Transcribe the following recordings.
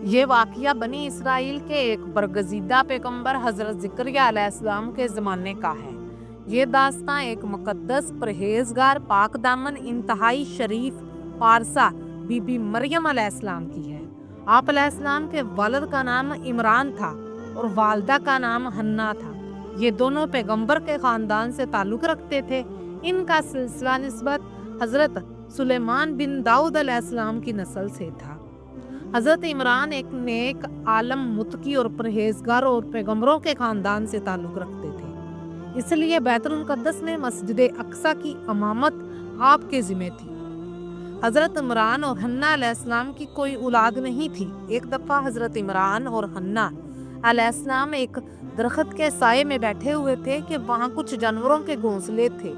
یہ واقعہ بنی اسرائیل کے ایک برگزیدہ پیغمبر حضرت زکریا علیہ السلام کے زمانے کا ہے۔ یہ داستان ایک مقدس، پرہیزگار، پاک دامن، انتہائی شریف پارسا بی بی مریم علیہ السلام کی ہے۔ آپ علیہ السلام کے والد کا نام عمران تھا اور والدہ کا نام حنا تھا۔ یہ دونوں پیغمبر کے خاندان سے تعلق رکھتے تھے۔ ان کا سلسلہ نسبت حضرت سلیمان بن داؤد علیہ السلام کی نسل سے تھا۔ حضرت عمران ایک نیک، عالم، متقی اور پرہیزگار اور پیغمبروں کے خاندان سے تعلق رکھتے تھے۔ اس لیے بیت المقدس میں مسجد اقصی کی امامت آپ کے ذمہ تھی۔ حضرت عمران اور حنا علیہ السلام کی کوئی اولاد نہیں تھی۔ ایک دفعہ حضرت عمران اور حنا علیہ السلام ایک درخت کے سائے میں بیٹھے ہوئے تھے کہ وہاں کچھ جانوروں کے گھونسلے تھے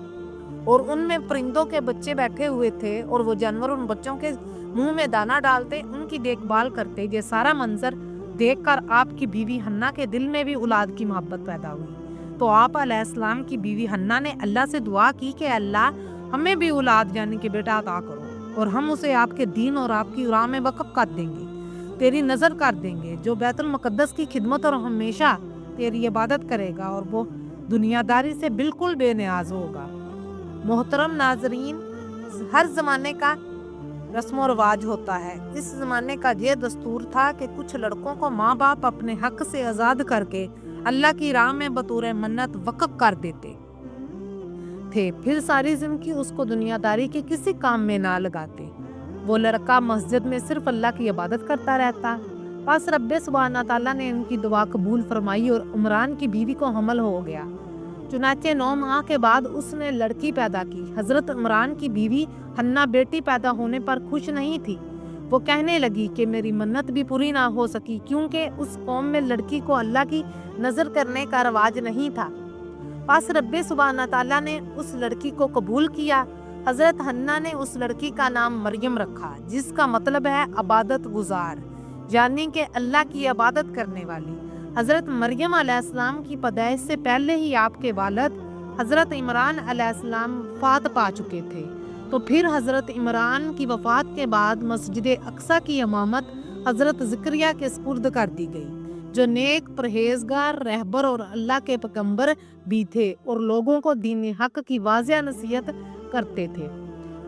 اور ان میں پرندوں کے بچے بیٹھے ہوئے تھے اور وہ جانور ان بچوں کے منہ میں دانہ ڈالتے، ان کی دیکھ بھال کرتے۔ یہ سارا منظر دیکھ کر آپ کی بیوی حنا کے دل میں بھی اولاد کی محبت پیدا ہوئی۔ تو آپ علیہ السلام کی بیوی حنا نے اللہ سے دعا کی کہ اللہ ہمیں بھی اولاد یعنی کہ بیٹا عطا کرو اور ہم اسے آپ کے دین اور آپ کی راہ میں وقف کر دیں گے، تیری نظر کر دیں گے، جو بیت المقدس کی خدمت اور ہمیشہ تیری عبادت کرے گا اور وہ دنیا داری سے بالکل بے نیاز ہوگا۔ محترم ناظرین، ہر زمانے کا رسم و رواج ہوتا ہے۔ اس زمانے کا یہ دستور تھا کہ کچھ لڑکوں کو ماں باپ اپنے حق سے آزاد کر کے اللہ کی راہ میں بطور منت وقف کر دیتے تھے، پھر ساری زندگی اس کو دنیا داری کے کسی کام میں نہ لگاتے۔ وہ لڑکا مسجد میں صرف اللہ کی عبادت کرتا رہتا۔ پس رب سبحانہ تعالیٰ نے ان کی دعا قبول فرمائی اور عمران کی بیوی کو حمل ہو گیا۔ چنانچہ 9 ماہ کے بعد اس نے لڑکی پیدا کی۔ حضرت عمران کی بیوی حنا بیٹی پیدا ہونے پر خوش نہیں تھی۔ وہ کہنے لگی کہ میری منت بھی پوری نہ ہو سکی، کیونکہ اس قوم میں لڑکی کو اللہ کی نظر کرنے کا رواج نہیں تھا۔ پس رب سبحانہ تعالیٰ نے اس لڑکی کو قبول کیا۔ حضرت حنا نے اس لڑکی کا نام مریم رکھا، جس کا مطلب ہے عبادت گزار، یعنی کہ اللہ کی عبادت کرنے والی۔ حضرت مریم علیہ السلام کی پیدائش سے پہلے ہی آپ کے والد حضرت عمران علیہ السلام وفات پا چکے تھے، تو پھر حضرت عمران کی وفات کے بعد مسجد اقصی کی امامت حضرت زکریا کے سپرد کر دی گئی، جو نیک، پرہیزگار، رہبر اور اللہ کے پیغمبر بھی تھے اور لوگوں کو دین حق کی واضح نصیحت کرتے تھے۔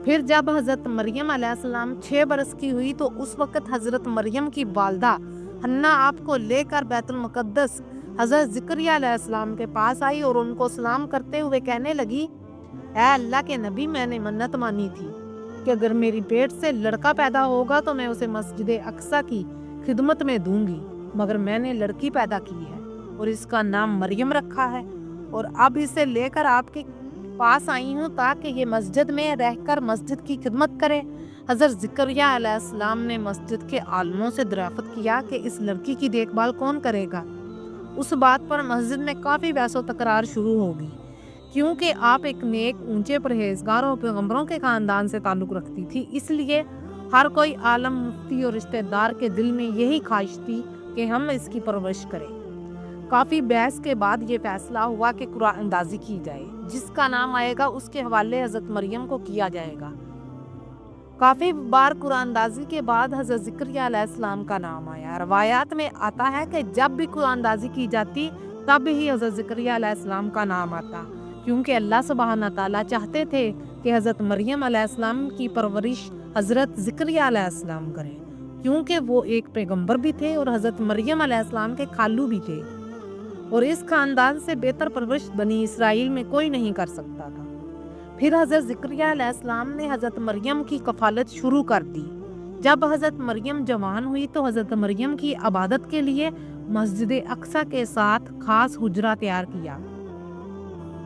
پھر جب حضرت مریم علیہ السلام 6 برس کی ہوئی تو اس وقت حضرت مریم کی والدہ حنا آپ کو لے کر بیت المقدس حضرت زکریا علیہ السلام کے پاس آئی اور ان کو سلام کرتے ہوئے کہنے لگی، اے اللہ کے نبی، میں نے منت مانی تھی کہ اگر میری پیٹ سے لڑکا پیدا ہوگا تو میں اسے مسجد اقصی کی خدمت میں دوں گی، مگر میں نے لڑکی پیدا کی ہے اور اس کا نام مریم رکھا ہے اور اب اسے لے کر آپ کے پاس آئی ہوں تاکہ یہ مسجد میں رہ کر مسجد کی خدمت کرے۔ حضرت زکریا علیہ السلام نے مسجد کے عالموں سے دریافت کیا کہ اس لڑکی کی دیکھ بھال کون کرے گا۔ اس بات پر مسجد میں کافی بحث و تکرار شروع ہوگی، کیونکہ آپ ایک نیک، اونچے، پرہیزگار اور پیغمبروں کے خاندان سے تعلق رکھتی تھی، اس لیے ہر کوئی عالم، مفتی اور رشتہ دار کے دل میں یہی خواہش تھی کہ ہم اس کی پرورش کریں۔ کافی بحث کے بعد یہ فیصلہ ہوا کہ قرآن اندازی کی جائے، جس کا نام آئے گا اس کے حوالے حضرت مریم کو کیا جائے گا۔ کافی بار قرآن اندازی کے بعد حضرت زکریا علیہ السلام کا نام آیا۔ روایات میں آتا ہے کہ جب بھی قرآن اندازی کی جاتی تب ہی حضرت زکریا علیہ السلام کا نام آتا، کیونکہ اللہ سبحانہ تعالیٰ چاہتے تھے کہ حضرت مریم علیہ السلام کی پرورش حضرت زکریا علیہ السلام کریں، کیونکہ وہ ایک پیغمبر بھی تھے اور حضرت مریم علیہ السلام کے خالو بھی تھے، اور اس خاندان سے بہتر پرورش بنی اسرائیل میں کوئی نہیں کر سکتا تھا۔ پھر حضرت زکریا علیہ السلام نے حضرت مریم کی کفالت شروع کر دی۔ جب حضرت مریم جوان ہوئی تو حضرت مریم کی عبادت کے لیے مسجد اقصی کے ساتھ خاص حجرہ تیار کیا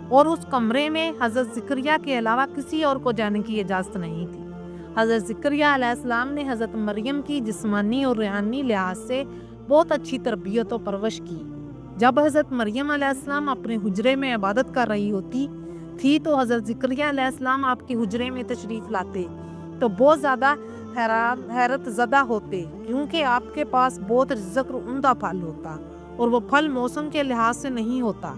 اور اس کمرے میں حضرت زکریا کے علاوہ کسی اور کو جانے کی اجازت نہیں تھی۔ حضرت زکریا علیہ السلام نے حضرت مریم کی جسمانی اور روحانی لحاظ سے بہت اچھی تربیت و پرورش کی۔ جب حضرت مریم علیہ السلام اپنے حجرے میں عبادت کر رہی ہوتی تھی تو حضرت زکریا علیہ السلام آپ کے حجرے میں تشریف لاتے تو بہت زیادہ حیرت زدہ ہوتے، کیونکہ آپ کے پاس بہت رزق اور عمدہ پھل ہوتا اور وہ پھل موسم کے لحاظ سے نہیں ہوتا،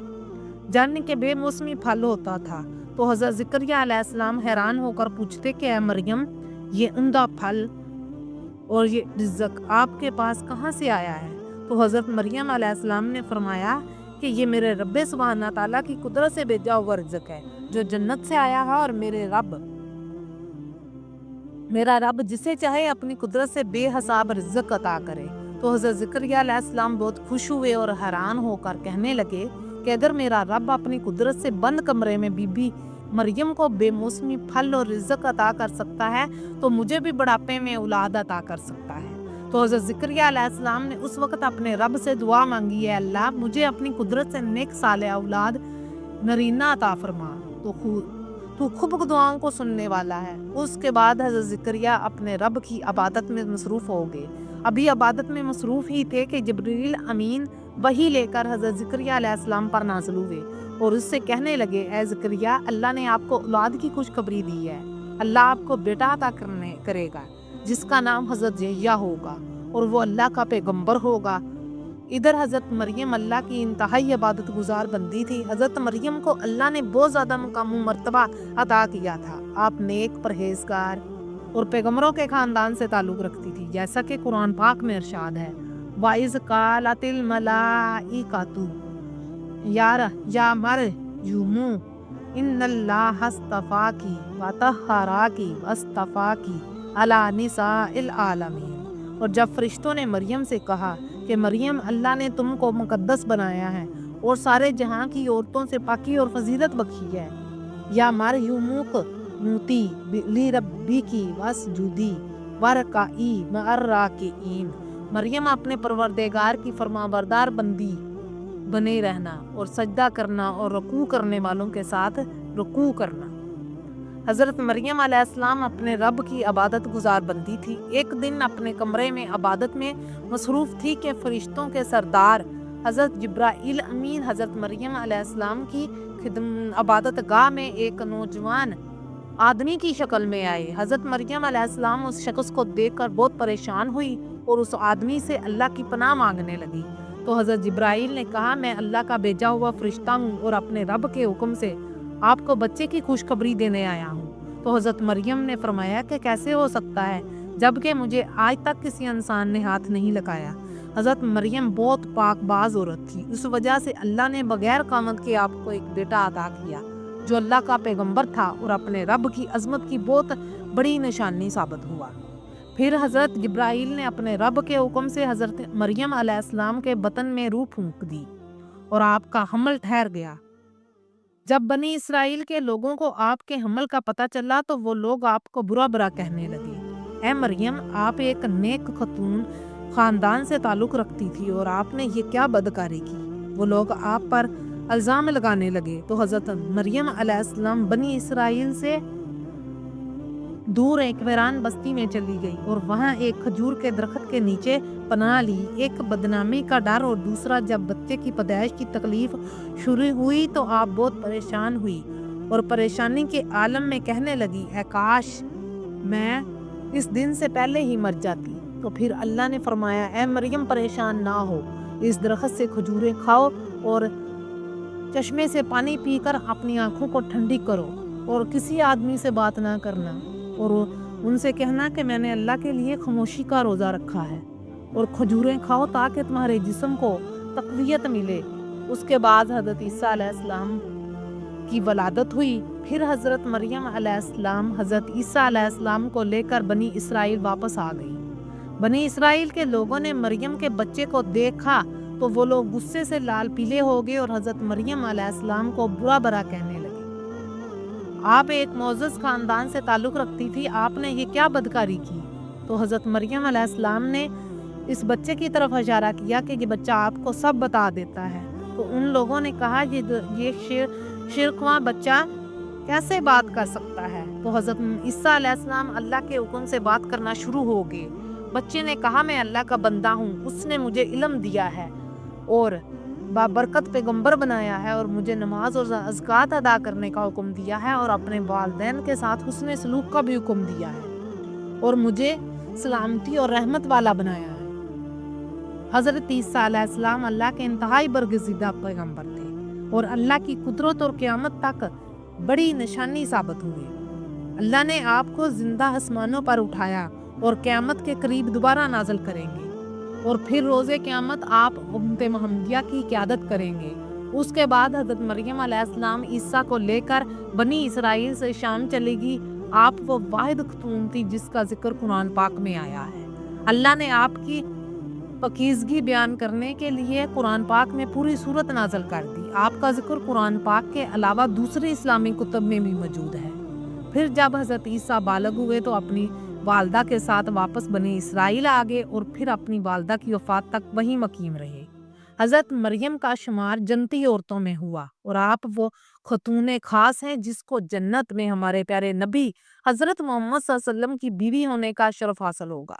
جاننے کے بے موسمی پھل ہوتا تھا۔ تو حضرت زکریا علیہ السلام حیران ہو کر پوچھتے کہ اے مریم، یہ عمدہ پھل اور یہ رزق آپ کے پاس کہاں سے آیا ہے؟ تو حضرت مریم علیہ السلام نے فرمایا کہ یہ میرے رب سبحانہ تعالیٰ کی قدرت سے بھیجا ہوا رزق ہے جو جنت سے آیا ہے، اور میرا رب جسے چاہے اپنی قدرت سے بے حساب رزق عطا کرے۔ تو حضرت زکریا علیہ السلام بہت خوش ہوئے اور حیران ہو کر کہنے لگے کہ اگر میرا رب اپنی قدرت سے بند کمرے میں بی بی مریم کو بے موسمی پھل اور رزق عطا کر سکتا ہے تو مجھے بھی بڑھاپے میں اولاد عطا کر سکتا ہے۔ تو حضرت زکریا علیہ السلام نے اس وقت اپنے رب سے دعا مانگی، ہے اللہ مجھے اپنی قدرت سے نیک صالح اولاد نرینہ عطا فرما، تو خوب دعاؤں کو سننے والا ہے۔ اس کے بعد حضرت زکریا اپنے رب کی عبادت میں مصروف ہو گئے۔ ابھی عبادت میں مصروف ہی تھے کہ جبریل امین وحی لے کر حضرت زکریا علیہ السلام پر نازل ہوئے اور اس سے کہنے لگے، اے زکریا اللہ نے آپ کو اولاد کی خوشخبری دی ہے، اللہ آپ کو بیٹا عطا کرے گا جس کا نام حضرت یحییٰ ہوگا اور وہ اللہ کا پیغمبر ہوگا۔ ادھر حضرت مریم اللہ کی انتہائی عبادت گزار بندی تھی۔ حضرت مریم کو اللہ نے بہت زیادہ مقام و مرتبہ عطا کیا تھا۔ آپ نیک، پرہیزگار اور پیغمبروں کے خاندان سے تعلق رکھتی تھی، جیسا کہ قرآن پاک میں ارشاد ہے، وَإِذْ قَالَتِ الْمَلَائِكَةُ یا مریم ان اللہ اصطفاکی وطہراکی واصطفاکی علی نساء العالمین۔ اور جب فرشتوں نے مریم سے کہا کہ مریم اللہ نے تم کو مقدس بنایا ہے اور سارے جہاں کی عورتوں سے پاکی اور فضیلت بخشی ہے، یا مریم قنوتی لربکی واسجدی وارکعی مع الراکعین، مریم اپنے پروردگار کی فرمانبردار بندی بنے رہنا اور سجدہ کرنا اور رکوع کرنے والوں کے ساتھ رکوع کرنا۔ حضرت مریم علیہ السلام اپنے رب کی عبادت گزار بندی تھی۔ ایک دن اپنے کمرے میں عبادت میں مصروف تھی کہ فرشتوں کے سردار حضرت جبرائیل امین حضرت مریم علیہ السلام کی عبادت گاہ میں ایک نوجوان آدمی کی شکل میں آئے۔ حضرت مریم علیہ السلام اس شخص کو دیکھ کر بہت پریشان ہوئی اور اس آدمی سے اللہ کی پناہ مانگنے لگی۔ تو حضرت جبرائیل نے کہا، میں اللہ کا بھیجا ہوا فرشتہ ہوں اور اپنے رب کے حکم سے آپ کو بچے کی خوشخبری دینے آیا ہوں۔ تو حضرت مریم نے فرمایا کہ کیسے ہو سکتا ہے جبکہ مجھے آج تک کسی انسان نے ہاتھ نہیں لگایا۔ حضرت مریم بہت پاک باز عورت تھی، اس وجہ سے اللہ نے بغیر قامت کے آپ کو ایک بیٹا عطا کیا جو اللہ کا پیغمبر تھا اور اپنے رب کی عظمت کی بہت بڑی نشانی ثابت ہوا۔ پھر حضرت جبرائیل نے اپنے رب کے حکم سے حضرت مریم علیہ السلام کے بطن میں روح پھونک دی اور آپ کا حمل ٹھہر گیا۔ جب بنی اسرائیل کے لوگوں کو آپ کے حمل کا پتہ چلا تو وہ لوگ آپ کو برا برا کہنے لگے، اے مریم آپ ایک نیک خاتون خاندان سے تعلق رکھتی تھی اور آپ نے یہ کیا بدکاری کی۔ وہ لوگ آپ پر الزام لگانے لگے۔ تو حضرت مریم علیہ السلام بنی اسرائیل سے دور ایک ویران بستی میں چلی گئی اور وہاں ایک کھجور کے درخت کے نیچے پناہ لی۔ ایک بدنامی کا ڈر اور دوسرا جب بچے کی پیدائش کی تکلیف شروع ہوئی تو آپ بہت پریشان ہوئی اور پریشانی کے عالم میں کہنے لگی، اے کاش میں اس دن سے پہلے ہی مر جاتی۔ تو پھر اللہ نے فرمایا، اے مریم پریشان نہ ہو، اس درخت سے کھجوریں کھاؤ اور چشمے سے پانی پی کر اپنی آنکھوں کو ٹھنڈی کرو اور کسی آدمی سے بات نہ کرنا اور ان سے کہنا کہ میں نے اللہ کے لیے خاموشی کا روزہ رکھا ہے، اور کھجوریں کھاؤ تاکہ تمہارے جسم کو تقویت ملے۔ اس کے بعد حضرت عیسیٰ علیہ السلام کی ولادت ہوئی۔ پھر حضرت مریم علیہ السلام حضرت عیسیٰ علیہ السلام کو لے کر بنی اسرائیل واپس آ گئی۔ بنی اسرائیل کے لوگوں نے مریم کے بچے کو دیکھا تو وہ لوگ غصے سے لال پیلے ہو گئے اور حضرت مریم علیہ السلام کو برا برا کہنے لگے۔ آپ ایک معزز خاندان سے تعلق رکھتی تھی، آپ نے یہ کیا بدکاری کی؟ تو حضرت مریم علیہ السلام نے اس بچے کی طرف اشارہ کیا کہ یہ بچہ آپ کو سب بتا دیتا ہے۔ تو ان لوگوں نے کہا، یہ شرکواں بچہ کیسے بات کر سکتا ہے؟ تو حضرت عیسیٰ علیہ السلام اللہ کے حکم سے بات کرنا شروع ہو گئے۔ بچے نے کہا، میں اللہ کا بندہ ہوں، اس نے مجھے علم دیا ہے اور بابرکت پیغمبر بنایا ہے اور مجھے نماز اور زکوٰۃ ادا کرنے کا حکم دیا ہے اور اپنے والدین کے ساتھ حسن سلوک کا بھی حکم دیا ہے اور مجھے سلامتی اور رحمت والا بنایا ہے۔ حضرت عیسیٰ علیہ السلام اللہ کے انتہائی برگزیدہ پیغمبر تھے اور اللہ کی قدرت اور قیامت تک بڑی نشانی ثابت ہوئے۔ اللہ نے آپ کو زندہ آسمانوں پر اٹھایا اور قیامت کے قریب دوبارہ نازل کریں گے، اور پھر روز قیامت آپ امت محمدیہ کی قیادت کریں گے۔ اس کے بعد حضرت مریم علیہ السلام عیسیٰ کو لے کر بنی اسرائیل سے شام چلے گی۔ آپ وہ واحد خاتون تھی جس کا ذکر قرآن پاک میں آیا ہے۔ اللہ نے آپ کی پاکیزگی بیان کرنے کے لیے قرآن پاک میں پوری سورت نازل کر دی۔ آپ کا ذکر قرآن پاک کے علاوہ دوسرے اسلامی کتب میں بھی موجود ہے۔ پھر جب حضرت عیسیٰ بالغ ہوئے تو اپنی والدہ کے ساتھ واپس بنی اسرائیل آ گئے اور پھر اپنی والدہ کی وفات تک وہیں مقیم رہے۔ حضرت مریم کا شمار جنتی عورتوں میں ہوا، اور آپ وہ خاتون خاص ہیں جس کو جنت میں ہمارے پیارے نبی حضرت محمد صلی اللہ علیہ وسلم کی بیوی ہونے کا شرف حاصل ہوگا۔